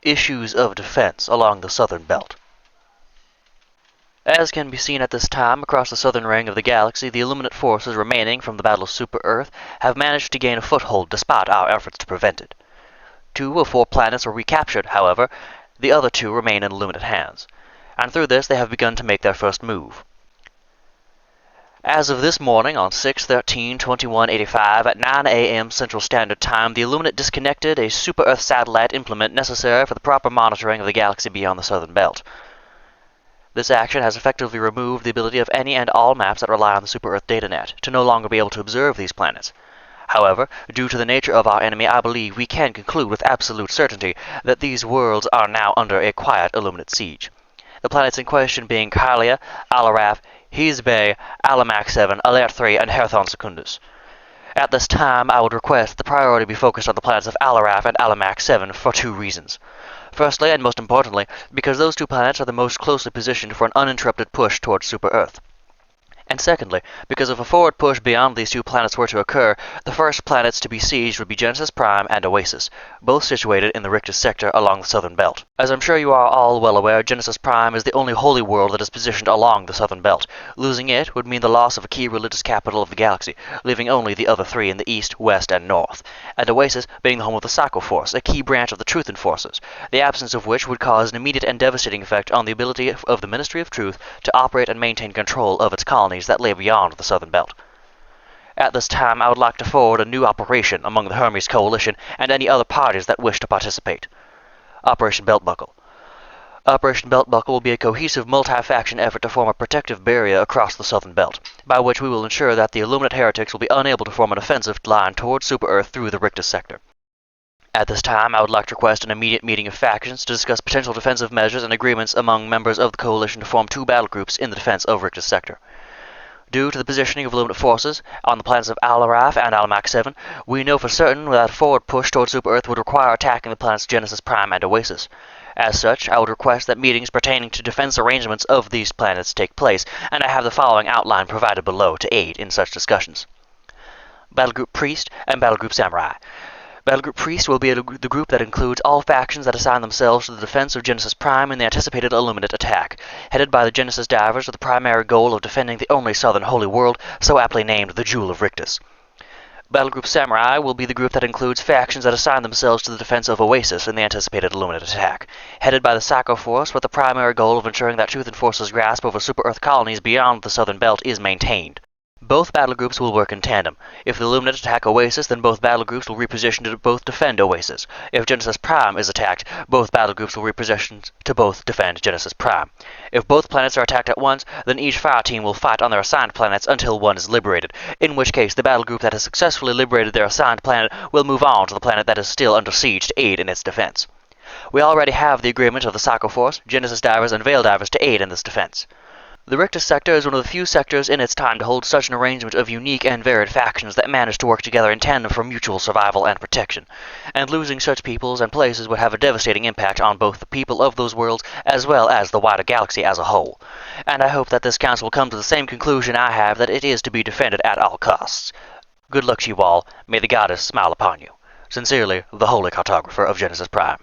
issues of defense along the southern belt. As can be seen at this time across the southern ring of the galaxy, the Illuminate forces remaining from the Battle of Super-Earth have managed to gain a foothold despite our efforts to prevent it. 2 of 4 planets were recaptured, however, the other 2 remain in Illuminate hands, and through this they have begun to make their first move. As of this morning, on 6/13/2185 at 9 a.m. Central Standard Time, the Illuminate disconnected a Super-Earth satellite implement necessary for the proper monitoring of the galaxy beyond the southern belt. This action has effectively removed the ability of any and all maps that rely on the Super-Earth datanet to no longer be able to observe these planets. However, due to the nature of our enemy, I believe we can conclude with absolute certainty that these worlds are now under a quiet Illuminate siege. The planets in question being Hylia, Alaraf, Hizbay, Alamac 7, Alert 3, and Herthon Secundus. At this time, I would request the priority be focused on the planets of Alaraf and Alamac 7 for 2 reasons. Firstly, and most importantly, because those 2 planets are the most closely positioned for an uninterrupted push towards Super-Earth. And secondly, because if a forward push beyond these 2 planets were to occur, the first planets to be sieged would be Genesis Prime and Oasis, both situated in the Rictus sector along the southern belt. As I'm sure you are all well aware, Genesis Prime is the only holy world that is positioned along the southern belt. Losing it would mean the loss of a key religious capital of the galaxy, leaving only the other 3 in the east, west, and north, and Oasis being the home of the Psycho Force, a key branch of the Truth Enforcers, the absence of which would cause an immediate and devastating effect on the ability of the Ministry of Truth to operate and maintain control of its colonies that lay beyond the southern belt. At this time, I would like to forward a new operation among the Hermes Coalition and any other parties that wish to participate. Operation Belt Buckle. Operation Belt Buckle will be a cohesive multi-faction effort to form a protective barrier across the southern belt, by which we will ensure that the Illuminate heretics will be unable to form an offensive line towards Super-Earth through the Rictus sector. At this time, I would like to request an immediate meeting of factions to discuss potential defensive measures and agreements among members of the coalition to form 2 battle groups in the defense of Rictus sector. Due to the positioning of Illuminate forces on the planets of Alaraf and Alamac 7, we know for certain that a forward push towards Super-Earth would require attacking the planets Genesis Prime and Oasis. As such, I would request that meetings pertaining to defense arrangements of these planets take place, and I have the following outline provided below to aid in such discussions. Battlegroup Priest and Battlegroup Samurai. Battlegroup Priest will be the group that includes all factions that assign themselves to the defense of Genesis Prime in the anticipated Illuminate attack, headed by the Genesis Divers with the primary goal of defending the only southern holy world, so aptly named the Jewel of Rictus. Battlegroup Samurai will be the group that includes factions that assign themselves to the defense of Oasis in the anticipated Illuminate attack, headed by the Psycho Force with the primary goal of ensuring that Truth Enforcer's grasp over Super-Earth colonies beyond the southern belt is maintained. Both battle groups will work in tandem. If the Illuminate attack Oasis, then both battle groups will reposition to both defend Oasis. If Genesis Prime is attacked, both battle groups will reposition to both defend Genesis Prime. If both planets are attacked at once, then each fire team will fight on their assigned planets until one is liberated, in which case the battle group that has successfully liberated their assigned planet will move on to the planet that is still under siege to aid in its defense. We already have the agreement of the Psycho Force, Genesis Divers, and Veil Divers to aid in this defense. The Rictus sector is one of the few sectors in its time to hold such an arrangement of unique and varied factions that manage to work together in tandem for mutual survival and protection, and losing such peoples and places would have a devastating impact on both the people of those worlds as well as the wider galaxy as a whole. And I hope that this council will come to the same conclusion I have, that it is to be defended at all costs. Good luck to you all. May the goddess smile upon you. Sincerely, the Holy Cartographer of Genesis Prime.